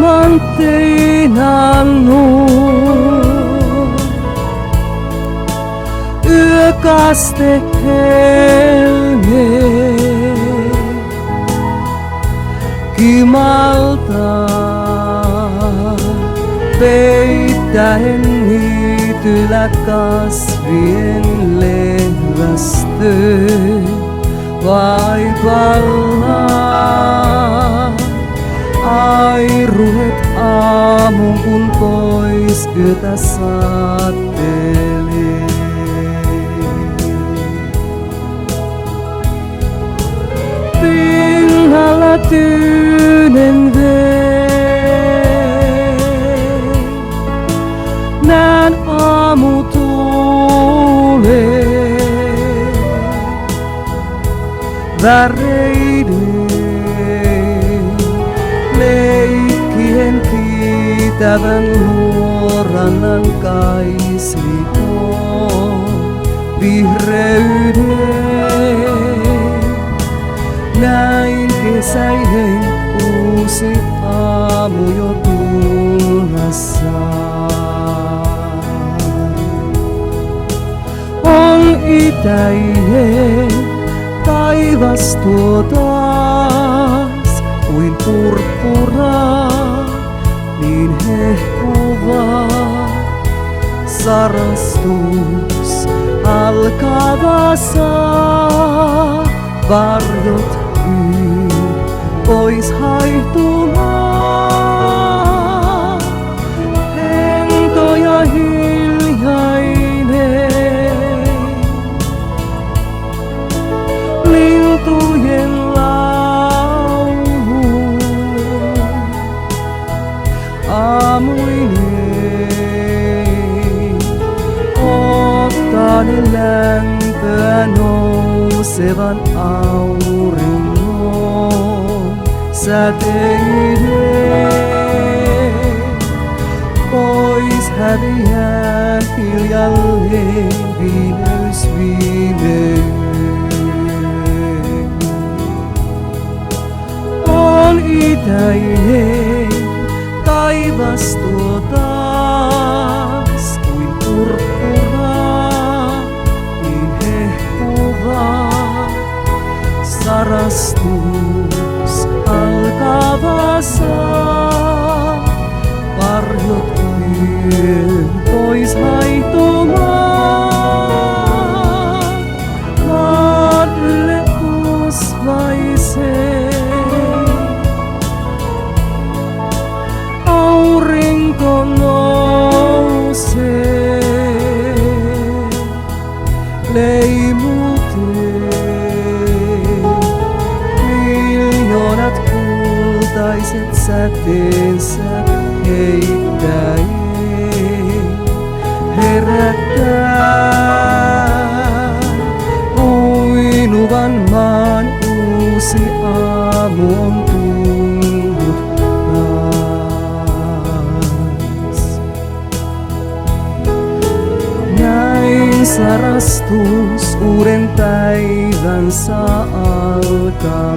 diamantteina yökaste helme kimaltaa peittäen niityllä kasvien lehvästö vaivalla. Airuet aamun kun pois yötä saattelee. Pinnalla tyynen vei, nään aamutuulee väreiden leikkien kiitävän luorannan kaislikon vihreyden. Näin kesäinen uusi aamu jo tullassaan. On itäinen taivas tuo taas kuin purppura, niin hehkuva sarastus alkava saa varjot pois haihtumaan. Hento ja hiljainen lintujen laulu aamuineen ottaen lämpöä nousevan auringon säteiden. Pois häviää hiljalleen viimeys viimein. On itäinen taivas tuo taas kuin purppura, niin hehkuva sarastus alkava saa varjot yön pois haihtumaan. Maan ylle kasvaisee aurinko nousee leimutee. Miljoonat kultaiset säteensä heittäen herättää uinuvan maan uusi aamu on tullut taas. Näin sarastus uuden päivän saa alkaa.